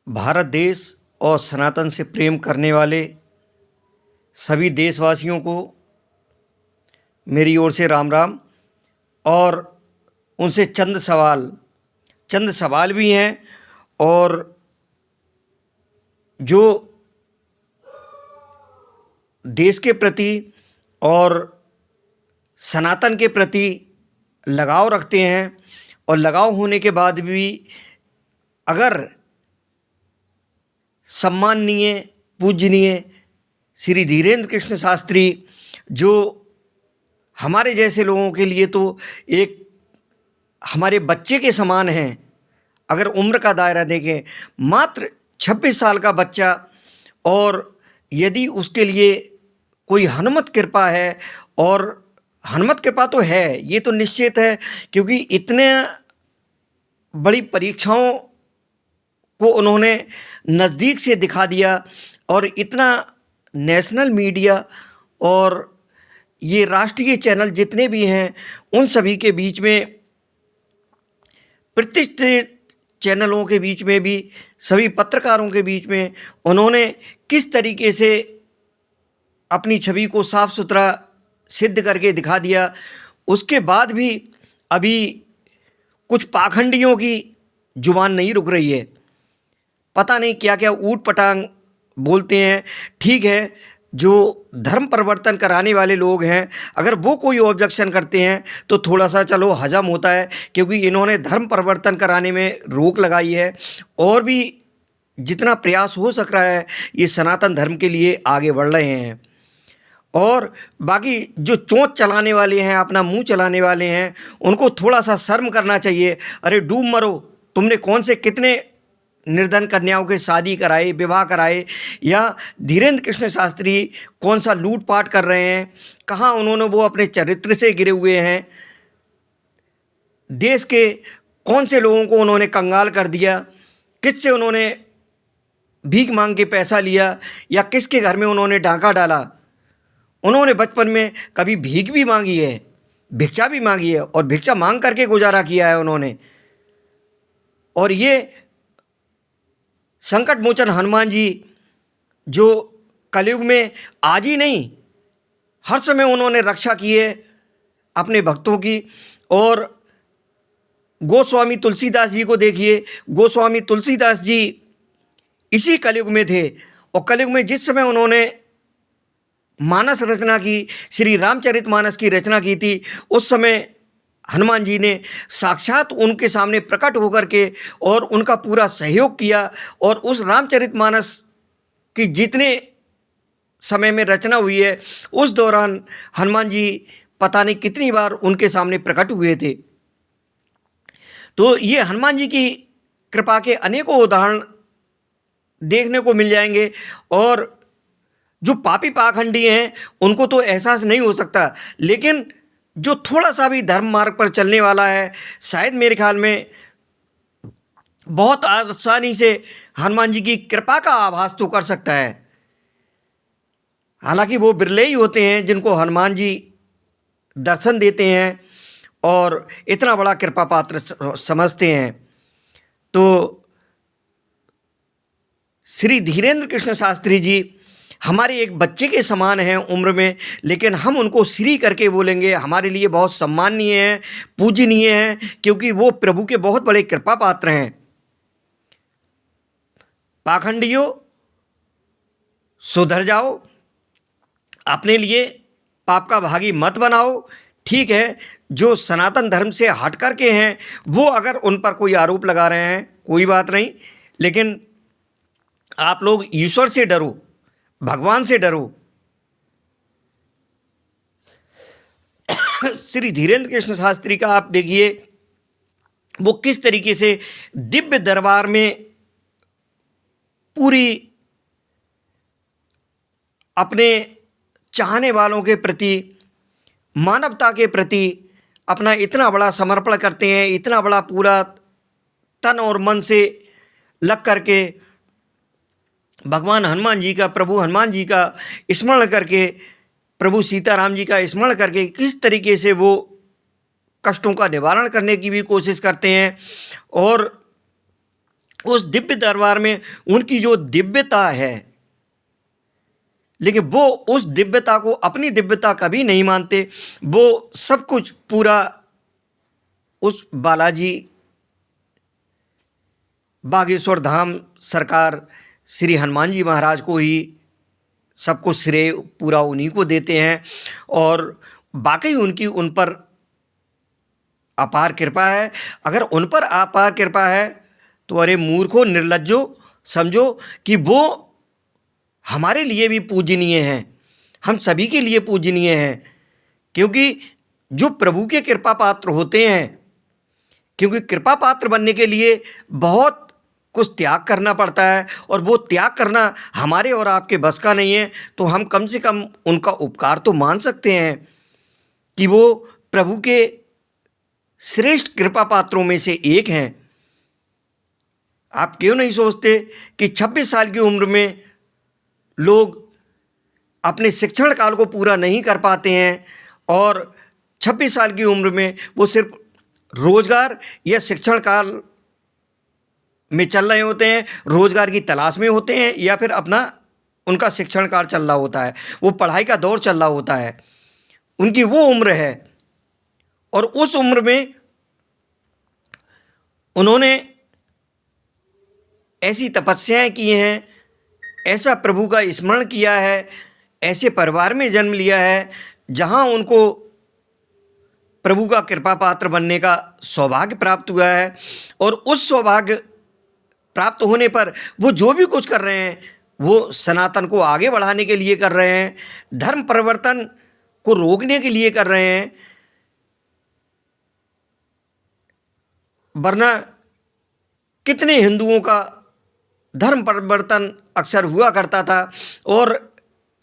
भारत देश और सनातन से प्रेम करने वाले सभी देशवासियों को मेरी ओर से राम राम। और उनसे चंद सवाल भी हैं। और जो देश के प्रति और सनातन के प्रति लगाव रखते हैं और लगाव होने के बाद भी अगर सम्माननीय पूजनीय श्री धीरेंद्र कृष्ण शास्त्री जो हमारे जैसे लोगों के लिए तो एक हमारे बच्चे के समान हैं। अगर उम्र का दायरा देखें, मात्र 26 साल का बच्चा, और यदि उसके लिए कोई हनुमत कृपा है, और हनुमत कृपा तो है, ये तो निश्चित है, क्योंकि इतने बड़ी परीक्षाओं को उन्होंने नज़दीक से दिखा दिया, और इतना नेशनल मीडिया और ये राष्ट्रीय चैनल जितने भी हैं उन सभी के बीच में, प्रतिष्ठित चैनलों के बीच में भी, सभी पत्रकारों के बीच में उन्होंने किस तरीके से अपनी छवि को साफ सुथरा सिद्ध करके दिखा दिया। उसके बाद भी अभी कुछ पाखंडियों की जुबान नहीं रुक रही है। पता नहीं क्या क्या ऊट पटांग बोलते हैं। ठीक है, जो धर्म परिवर्तन कराने वाले लोग हैं, अगर वो कोई ऑब्जेक्शन करते हैं तो थोड़ा सा चलो हजम होता है, क्योंकि इन्होंने धर्म परिवर्तन कराने में रोक लगाई है। और भी जितना प्रयास हो सक रहा है ये सनातन धर्म के लिए आगे बढ़ रहे हैं। और बाकी जो चोंच चलाने वाले हैं, अपना मुंह चलाने वाले हैं, उनको थोड़ा सा शर्म करना चाहिए। अरे डूब मरो, तुमने कौन से कितने निर्धन कन्याओं के शादी कराए, विवाह कराए, या धीरेंद्र कृष्ण शास्त्री कौन सा लूटपाट कर रहे हैं, कहाँ उन्होंने वो अपने चरित्र से गिरे हुए हैं, देश के कौन से लोगों को उन्होंने कंगाल कर दिया, किससे उन्होंने भीख मांग के पैसा लिया, या किसके घर में उन्होंने डाका डाला। उन्होंने बचपन में कभी भीख भी मांगी है, भिक्षा भी मांगी है, और भिक्षा मांग करके गुजारा किया है उन्होंने। और ये संकट मोचन हनुमान जी जो कलयुग में आज ही नहीं, हर समय उन्होंने रक्षा की है अपने भक्तों की। और गोस्वामी तुलसीदास जी को देखिए, गोस्वामी तुलसीदास जी इसी कलयुग में थे, और कलयुग में जिस समय उन्होंने मानस रचना की, श्री रामचरितमानस की रचना की थी, उस समय हनुमान जी ने साक्षात उनके सामने प्रकट होकर के और उनका पूरा सहयोग किया। और उस रामचरितमानस की जितने समय में रचना हुई है, उस दौरान हनुमान जी पता नहीं कितनी बार उनके सामने प्रकट हुए थे। तो ये हनुमान जी की कृपा के अनेकों उदाहरण देखने को मिल जाएंगे। और जो पापी पाखंडी हैं उनको तो एहसास नहीं हो सकता, लेकिन जो थोड़ा सा भी धर्म मार्ग पर चलने वाला है, शायद मेरे ख्याल में बहुत आसानी से हनुमान जी की कृपा का आभास तो कर सकता है। हालांकि वो बिरले ही होते हैं जिनको हनुमान जी दर्शन देते हैं और इतना बड़ा कृपा पात्र समझते हैं। तो श्री धीरेंद्र कृष्ण शास्त्री जी हमारे एक बच्चे के समान हैं उम्र में, लेकिन हम उनको श्री करके बोलेंगे। हमारे लिए बहुत सम्माननीय हैं, पूजनीय हैं, क्योंकि वो प्रभु के बहुत बड़े कृपा पात्र हैं। पाखंडियों, सुधर जाओ, अपने लिए पाप का भागी मत बनाओ। ठीक है, जो सनातन धर्म से हट कर के हैं वो अगर उन पर कोई आरोप लगा रहे हैं, कोई बात नहीं, लेकिन आप लोग ईश्वर से डरो, भगवान से डरो। श्री धीरेंद्र कृष्ण शास्त्री का आप देखिए, वो किस तरीके से दिव्य दरबार में पूरी अपने चाहने वालों के प्रति, मानवता के प्रति अपना इतना बड़ा समर्पण करते हैं, इतना बड़ा पूरा तन और मन से लग करके भगवान हनुमान जी का, प्रभु हनुमान जी का स्मरण करके, प्रभु सीताराम जी का स्मरण करके किस तरीके से वो कष्टों का निवारण करने की भी कोशिश करते हैं। और उस दिव्य दरबार में उनकी जो दिव्यता है, लेकिन वो उस दिव्यता को अपनी दिव्यता कभी नहीं मानते। वो सब कुछ पूरा उस बालाजी बागेश्वर धाम सरकार श्री हनुमान जी महाराज को ही सब कुछ श्रेय पूरा उन्हीं को देते हैं। और वाकई उनकी उन पर अपार कृपा है। अगर उन पर अपार कृपा है तो अरे मूर्खों, निर्लज्जो, समझो कि वो हमारे लिए भी पूजनीय हैं, हम सभी के लिए पूजनीय हैं। क्योंकि जो प्रभु के कृपा पात्र होते हैं, क्योंकि कृपा पात्र बनने के लिए बहुत कुछ त्याग करना पड़ता है, और वो त्याग करना हमारे और आपके बस का नहीं है। तो हम कम से कम उनका उपकार तो मान सकते हैं कि वो प्रभु के श्रेष्ठ कृपा पात्रों में से एक हैं। आप क्यों नहीं सोचते कि 26 साल की उम्र में लोग अपने शिक्षण काल को पूरा नहीं कर पाते हैं, और 26 साल की उम्र में वो सिर्फ रोजगार या शिक्षण काल में चल रहे होते हैं, रोजगार की तलाश में होते हैं, या फिर अपना उनका शिक्षण काल चल रहा होता है, वो पढ़ाई का दौर चल रहा होता है। उनकी वो उम्र है, और उस उम्र में उन्होंने ऐसी तपस्याएं की हैं, ऐसा प्रभु का स्मरण किया है, ऐसे परिवार में जन्म लिया है जहां उनको प्रभु का कृपा पात्र बनने का सौभाग्य प्राप्त हुआ है। और उस सौभाग्य प्राप्त होने पर वो जो भी कुछ कर रहे हैं वो सनातन को आगे बढ़ाने के लिए कर रहे हैं, धर्म परिवर्तन को रोकने के लिए कर रहे हैं। वरना कितने हिंदुओं का धर्म परिवर्तन अक्सर हुआ करता था, और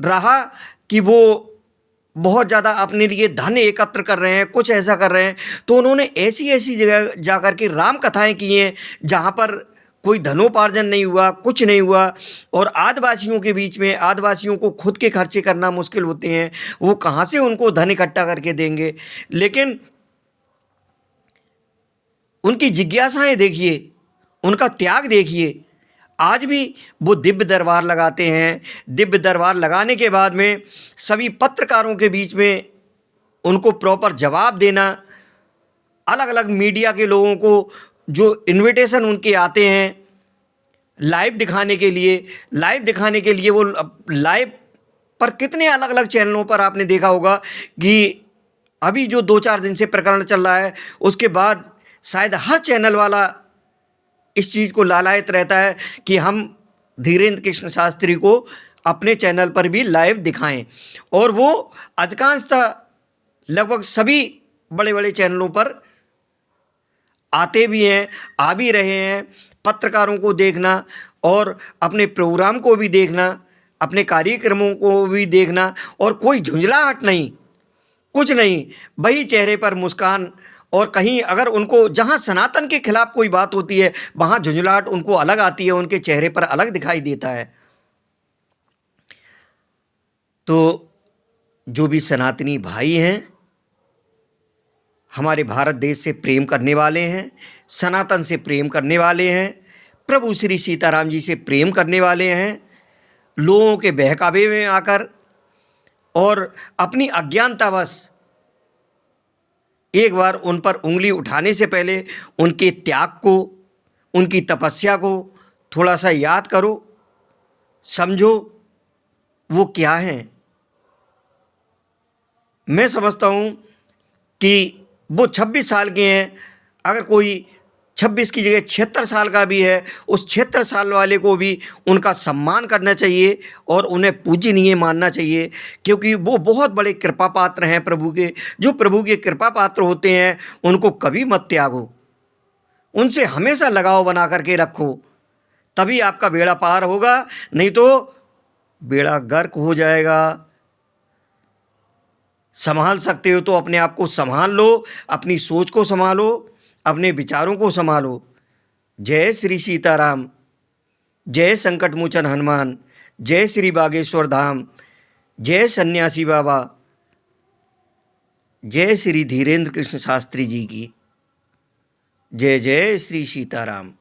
रहा कि वो बहुत ज़्यादा अपने लिए धन एकत्र कर रहे हैं, कुछ ऐसा कर रहे हैं। तो उन्होंने ऐसी ऐसी जगह जा कर के राम कथाएँ की हैं जहाँ पर कोई धनोपार्जन नहीं हुआ, कुछ नहीं हुआ। और आदिवासियों के बीच में, आदिवासियों को खुद के खर्चे करना मुश्किल होते हैं, वो कहाँ से उनको धन इकट्ठा करके देंगे। लेकिन उनकी जिज्ञासाएं देखिए, उनका त्याग देखिए। आज भी वो दिव्य दरबार लगाते हैं। दिव्य दरबार लगाने के बाद में सभी पत्रकारों के बीच में उनको प्रॉपर जवाब देना, अलग अलग मीडिया के लोगों को जो इनविटेशन उनके आते हैं लाइव दिखाने के लिए, वो लाइव पर कितने अलग अलग चैनलों पर आपने देखा होगा कि अभी जो 2-4 दिन से प्रकरण चल रहा है, उसके बाद शायद हर चैनल वाला इस चीज़ को लालायित रहता है कि हम धीरेन्द्र कृष्ण शास्त्री को अपने चैनल पर भी लाइव दिखाएं। और वो अधिकांशतः लगभग सभी बड़े बड़े चैनलों पर आते भी हैं, आ भी रहे हैं। पत्रकारों को देखना और अपने प्रोग्राम को भी देखना, अपने कार्यक्रमों को भी देखना, और कोई झुंझलाहट नहीं, कुछ नहीं, वही चेहरे पर मुस्कान। और कहीं अगर उनको जहाँ सनातन के खिलाफ कोई बात होती है वहाँ झुंझलाहट उनको अलग आती है, उनके चेहरे पर अलग दिखाई देता है। तो जो भी सनातनी भाई हैं, हमारे भारत देश से प्रेम करने वाले हैं, सनातन से प्रेम करने वाले हैं, प्रभु श्री सीताराम जी से प्रेम करने वाले हैं, लोगों के बहकावे में आकर और अपनी अज्ञानतावश एक बार उन पर उंगली उठाने से पहले उनके त्याग को, उनकी तपस्या को थोड़ा सा याद करो, समझो वो क्या हैं। मैं समझता हूँ कि वो 26 साल के हैं। अगर कोई 26 की जगह 76 साल का भी है, उस 76 साल वाले को भी उनका सम्मान करना चाहिए और उन्हें पूजनीय मानना चाहिए, क्योंकि वो बहुत बड़े कृपा पात्र हैं प्रभु के। जो प्रभु के कृपा पात्र होते हैं उनको कभी मत त्यागो, उनसे हमेशा लगाव बना करके रखो, तभी आपका बेड़ा पार होगा, नहीं तो बेड़ा गर्क हो जाएगा। संभाल सकते हो तो अपने आप को संभाल लो, अपनी सोच को संभालो, अपने विचारों को संभालो। जय श्री सीताराम, जय संकट मोचन हनुमान, जय श्री बागेश्वर धाम, जय सन्यासी बाबा, जय श्री धीरेन्द्र कृष्ण शास्त्री जी की जय। जय श्री सीताराम।